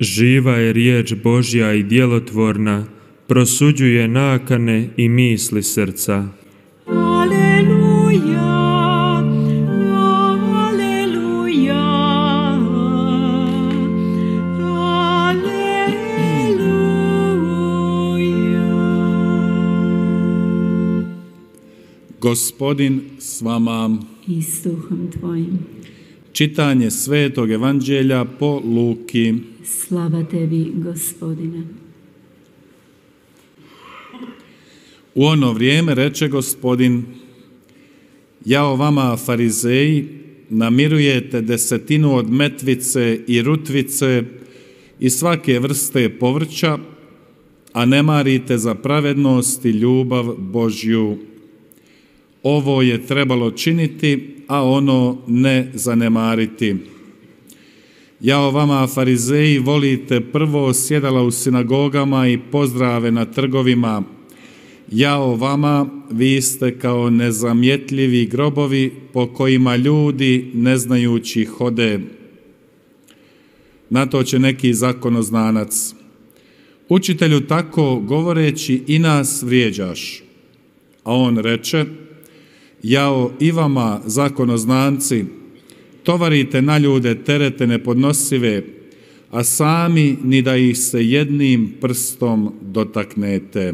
Živa je riječ Božja i djelotvorna, prosuđuje nakane i misli srca. Aleluja, aleluja, aleluja. Gospodin s vama. I s duhom tvojim. Čitanje Svetog Evanđelja po Luki. Slava tebi, Gospodine. U ono vrijeme reče Gospodin: Jao vama, farizeji, namirujete desetinu od metvice i rutvice i svake vrste povrća, a ne marite za pravednost i ljubav Božju. Ovo je trebalo činiti, a ono ne zanemariti. Jao vama, farizeji, volite prvo sjedala u sinagogama i pozdrave na trgovima. Jao vama, vi ste kao nezamjetljivi grobovi po kojima ljudi neznajući hode. Na to će neki zakonoznanac: Učitelju, tako govoreći i nas vrijeđaš. A on reče: Jao i vama, zakonoznanci, tovarite na ljude terete nepodnosive, a sami ni da ih se jednim prstom dotaknete.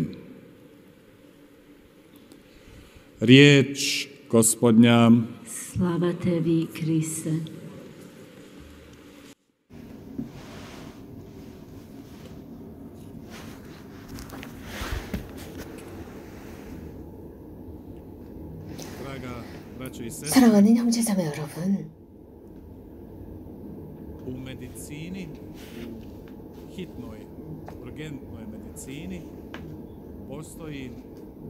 Riječ Gospodnja. Slava tebi, Kriste. 사랑하는 형제자매 여러분, U medicini, u hitnoj, urgentnoj medicini, postoji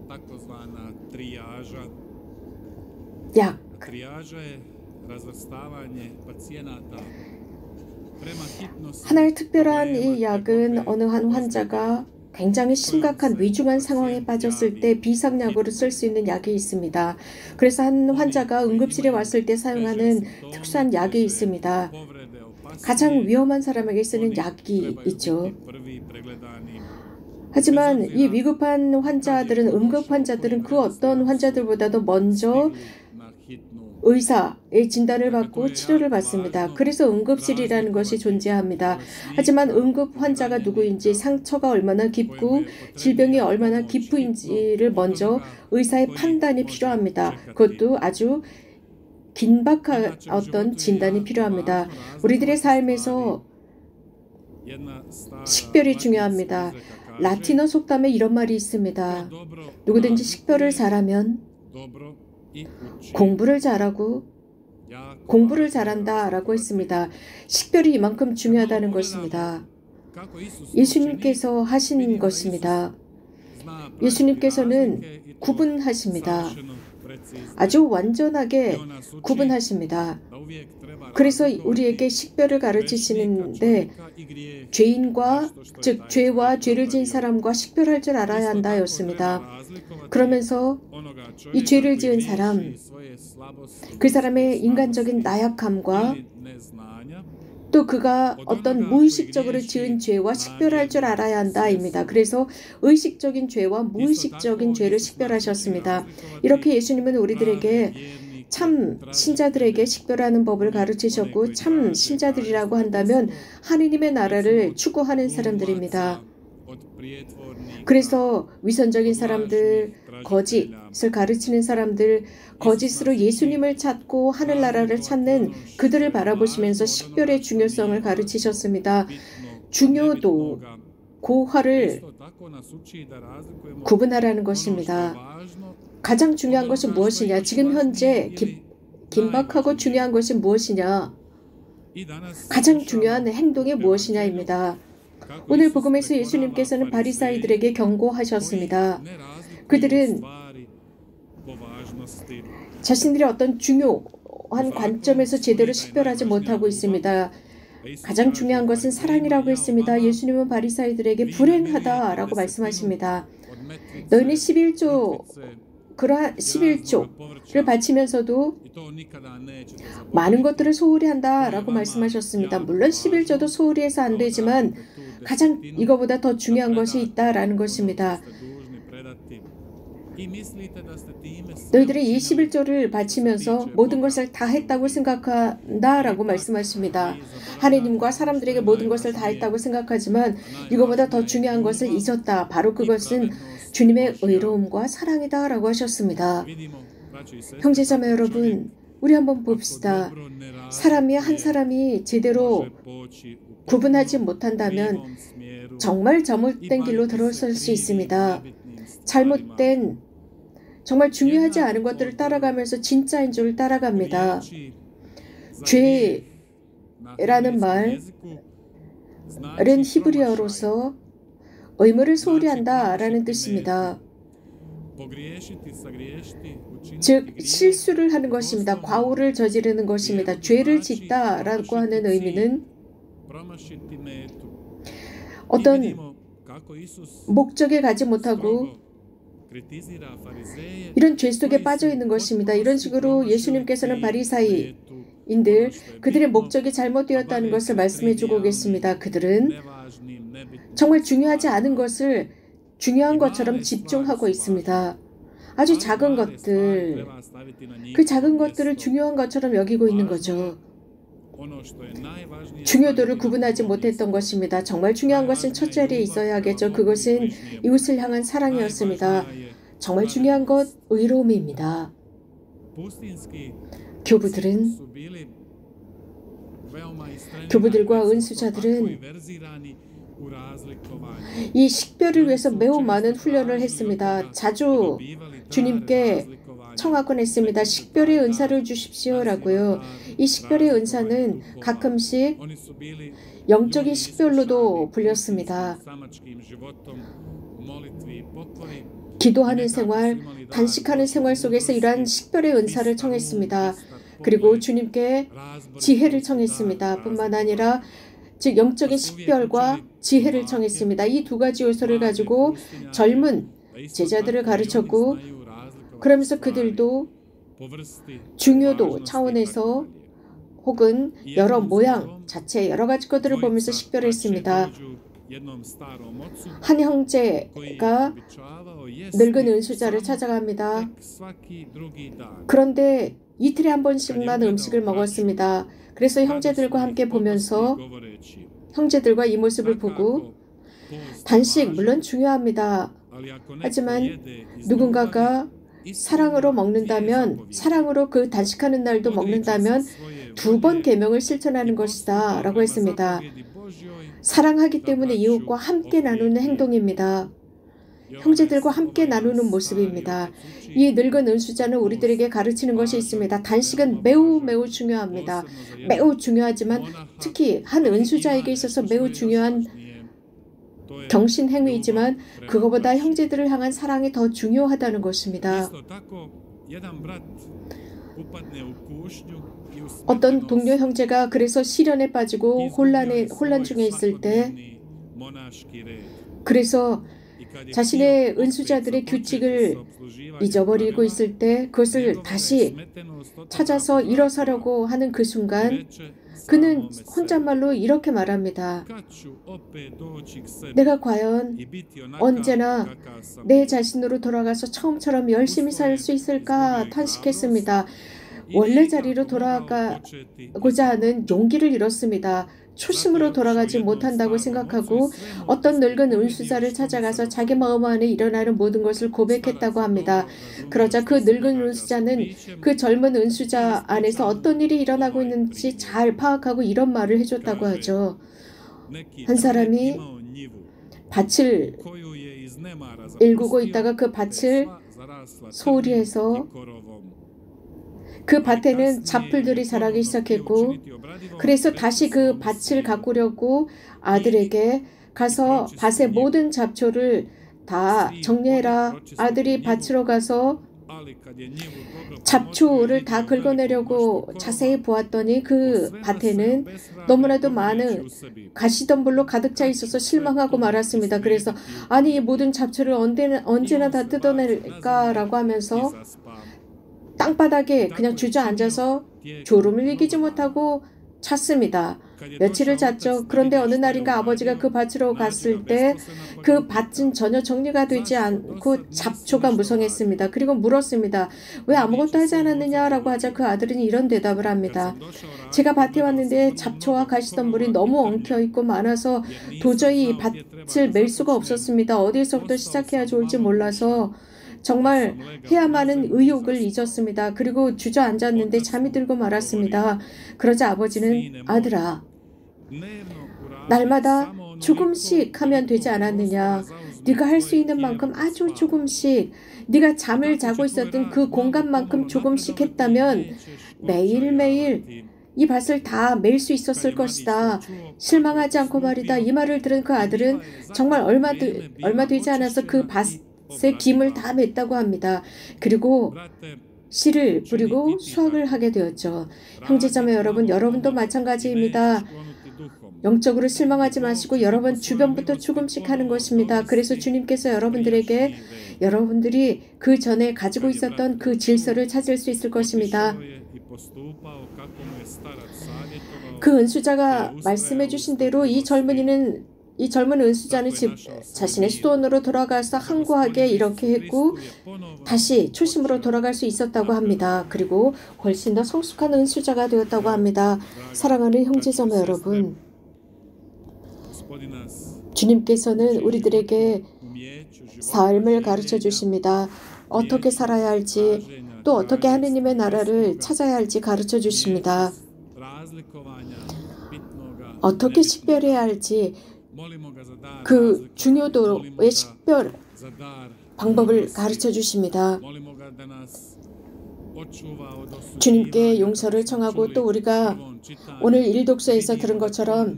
takozvana trijaža. 약, Trijaža je razvrstavanje pacijenata prema hitnosti. 하나의 특별한 이 약은 어느 한 환자가 굉장히 심각한 위중한 상황에 빠졌을 때 비상약으로 쓸 수 있는 약이 있습니다. 그래서 한 환자가 응급실에 왔을 때 사용하는 특수한 약이 있습니다. 가장 위험한 사람에게 쓰는 약이 있죠. 하지만 이 위급한 환자들은, 응급 환자들은 그 어떤 환자들보다도 먼저 의사의 진단을 받고 치료를 받습니다. 그래서 응급실이라는 것이 존재합니다. 하지만 응급 환자가 누구인지, 상처가 얼마나 깊고 질병이 얼마나 깊은지를 먼저 의사의 판단이 필요합니다. 그것도 아주 긴박한 어떤 진단이 필요합니다. 우리들의 삶에서 식별이 중요합니다. 라틴어 속담에 이런 말이 있습니다. 누구든지 식별을 잘하면 공부를 잘하고 공부를 잘한다 라고 했습니다. 식별이 이만큼 중요하다는 것입니다. 예수님께서 하신 것입니다. 예수님께서는 구분하십니다. 아주 완전하게 구분하십니다. 그래서 우리에게 식별을 가르치시는데 죄인과, 즉 죄와 죄를 지은 사람과 식별할 줄 알아야 한다 였습니다. 그러면서 이 죄를 지은 사람, 그 사람의 인간적인 나약함과 또 그가 어떤 무의식적으로 지은 죄와 식별할 줄 알아야 한다입니다. 그래서 의식적인 죄와 무의식적인 죄를 식별하셨습니다. 이렇게 예수님은 우리들에게 참 신자들에게 식별하는 법을 가르치셨고, 참 신자들이라고 한다면 하느님의 나라를 추구하는 사람들입니다. 그래서 위선적인 사람들, 거짓을 가르치는 사람들, 거짓으로 예수님을 찾고 하늘나라를 찾는 그들을 바라보시면서 식별의 중요성을 가르치셨습니다. 중요도, 고화를 구분하라는 것입니다. 가장 중요한 것은 무엇이냐? 지금 현재 긴박하고 중요한 것이 무엇이냐? 가장 중요한 행동이 무엇이냐입니다. 오늘 복음에서 예수님께서는 바리사이들에게 경고하셨습니다. 그들은 자신들이 어떤 중요한 관점에서 제대로 식별하지 못하고 있습니다. 가장 중요한 것은 사랑이라고 했습니다. 예수님은 바리사이들에게 불행하다라고 말씀하십니다. 너희는 11조 그러한 11조를 바치면서도 많은 것들을 소홀히 한다라고 말씀하셨습니다. 물론 11조도 소홀히 해서 안 되지만 가장 이거보다 더 중요한 것이 있다라는 것입니다. 너희들이 이 11조를 바치면서 모든 것을 다 했다고 생각한다라고 말씀하십니다. 하느님과 사람들에게 모든 것을 다 했다고 생각하지만 이거보다 더 중요한 것을 잊었다. 바로 그것은 주님의 의로움과 사랑이다라고 하셨습니다. 형제자매 여러분, 우리 한번 봅시다. 한 사람이 제대로 구분하지 못한다면 정말 잘못된 길로 들어설 수 있습니다. 잘못된, 정말 중요하지 않은 것들을 따라가면서 진짜인 줄 따라갑니다. 죄라는 말은 히브리어로서 의무를 소홀히 한다라는 뜻입니다. 즉 실수를 하는 것입니다. 과오를 저지르는 것입니다. 죄를 짓다라고 하는 의미는 어떤 목적에 가지 못하고 이런 죄 속에 빠져 있는 것입니다. 이런 식으로 예수님께서는 바리사이인들 그들의 목적이 잘못되었다는 것을 말씀해 주고 계십니다. 그들은 정말 중요하지 않은 것을 중요한 것처럼 집중하고 있습니다. 아주 작은 것들, 그 작은 것들을 중요한 것처럼 여기고 있는 거죠. 중요도를 구분하지 못했던 것입니다. 정말 중요한 것은 첫 자리에 있어야 하겠죠. 그것은 이웃을 향한 사랑이었습니다. 정말 중요한 것, 의로움입니다. 교부들과 은수자들은 이 식별을 위해서 매우 많은 훈련을 했습니다. 자주 주님께 청하곤 했습니다. 식별의 은사를 주십시오라고요. 이 식별의 은사는 가끔씩 영적인 식별로도 불렸습니다. 기도하는 생활, 단식하는 생활 속에서 이러한 식별의 은사를 청했습니다. 그리고 주님께 지혜를 청했습니다. 뿐만 아니라 즉 영적인 식별과 지혜를 청했습니다. 이 두 가지 요소를 가지고 젊은 제자들을 가르쳤고 그러면서 그들도 중요도 차원에서 혹은 여러 모양 자체 여러 가지 것들을 보면서 식별했습니다. 한 형제가 늙은 은수자를 찾아갑니다. 그런데 이틀에 한 번씩만 음식을 먹었습니다. 그래서 형제들과 함께 보면서 형제들과 이 모습을 보고 단식 물론 중요합니다. 하지만 누군가가 사랑으로 먹는다면 사랑으로 그 단식하는 날도 먹는다면 2번 계명을 실천하는 것이다 라고 했습니다. 사랑하기 때문에 이웃과 함께 나누는 행동입니다. 형제들과 함께 나누는 모습입니다. 이 늙은 은수자는 우리들에게 가르치는 것이 있습니다. 단식은 매우 중요합니다. 매우 중요하지만 특히 한 은수자에게 있어서 매우 중요한 경신 행위이지만 그거보다 형제들을 향한 사랑이 더 중요하다는 것입니다. 어떤 동료 형제가 그래서 시련에 빠지고 혼란 중에 있을 때 그래서 자신의 은수자들의 규칙을 잊어버리고 있을 때 그것을 다시 찾아서 일어서려고 하는 그 순간 그는 혼잣말로 이렇게 말합니다. 내가 과연 언제나 내 자신으로 돌아가서 처음처럼 열심히 살 수 있을까 탄식했습니다. 원래 자리로 돌아가고자 하는 용기를 잃었습니다. 초심으로 돌아가지 못한다고 생각하고 어떤 늙은 은수자를 찾아가서 자기 마음 안에 일어나는 모든 것을 고백했다고 합니다. 그러자 그 늙은 은수자는 그 젊은 은수자 안에서 어떤 일이 일어나고 있는지 잘 파악하고 이런 말을 해줬다고 하죠. 한 사람이 밭을 일구고 있다가 그 밭을 소홀히 해서 그 밭에는 잡풀들이 자라기 시작했고 그래서 다시 그 밭을 가꾸려고 아들에게 가서 밭의 모든 잡초를 다 정리해라. 아들이 밭으로 가서 잡초를 다 긁어내려고 자세히 보았더니 그 밭에는 너무나도 많은 가시덤불로 가득 차 있어서 실망하고 말았습니다. 그래서 아니 이 모든 잡초를 언제나 다 뜯어낼까라고 하면서 땅바닥에 그냥 주저앉아서 졸음을 이기지 못하고 잤습니다. 며칠을 잤죠. 그런데 어느 날인가 아버지가 그 밭으로 갔을 때 그 밭은 전혀 정리가 되지 않고 잡초가 무성했습니다. 그리고 물었습니다. 왜 아무것도 하지 않았느냐라고 하자 그 아들은 이런 대답을 합니다. 제가 밭에 왔는데 잡초와 가시덤불이 너무 엉켜있고 많아서 도저히 이 밭을 멜 수가 없었습니다. 어디서부터 시작해야 좋을지 몰라서 정말 해야만은 의욕을 잊었습니다. 그리고 주저앉았는데 잠이 들고 말았습니다. 그러자 아버지는 아들아, 날마다 조금씩 하면 되지 않았느냐. 네가 할 수 있는 만큼 아주 조금씩, 네가 잠을 자고 있었던 그 공간만큼 조금씩 했다면 매일매일 이 밭을 다 멜 수 있었을 것이다. 실망하지 않고 말이다. 이 말을 들은 그 아들은 정말 얼마 되지 않아서 그 밭의 김을 다 맸다고 합니다. 그리고 씨를 뿌리고 수확을 하게 되었죠. 형제자매 여러분, 여러분도 마찬가지입니다. 영적으로 실망하지 마시고 여러분 주변부터 조금씩 하는 것입니다. 그래서 주님께서 여러분들에게 여러분들이 그 전에 가지고 있었던 그 질서를 찾을 수 있을 것입니다. 그 은수자가 말씀해 주신 대로 이 젊은 은수자는 자신의 수도원으로 돌아가서 항구하게 이렇게 했고 다시 초심으로 돌아갈 수 있었다고 합니다. 그리고 훨씬 더 성숙한 은수자가 되었다고 합니다. 사랑하는 형제자매 여러분, 주님께서는 우리들에게 삶을 가르쳐 주십니다. 어떻게 살아야 할지, 또 어떻게 하느님의 나라를 찾아야 할지 가르쳐 주십니다. 어떻게 식별해야 할지, 그 중요도의 식별 방법을 가르쳐 주십니다. 주님께 용서를 청하고 또 우리가 오늘 일독서에서 들은 것처럼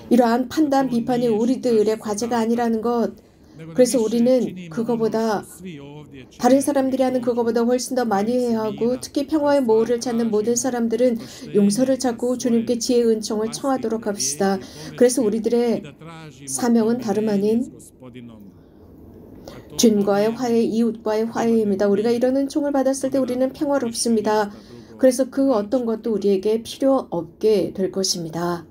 이러한 판단, 비판이 우리들의 과제가 아니라는 것, 그래서 우리는 그거보다 다른 사람들이 하는 그거보다 훨씬 더 많이 해야 하고 특히 평화의 모호를 찾는 모든 사람들은 용서를 찾고 주님께 지혜의 은총을 청하도록 합시다. 그래서 우리들의 사명은 다름 아닌 주님과의 화해, 이웃과의 화해입니다. 우리가 이런 은총을 받았을 때 우리는 평화롭습니다. 그래서 그 어떤 것도 우리에게 필요 없게 될 것입니다.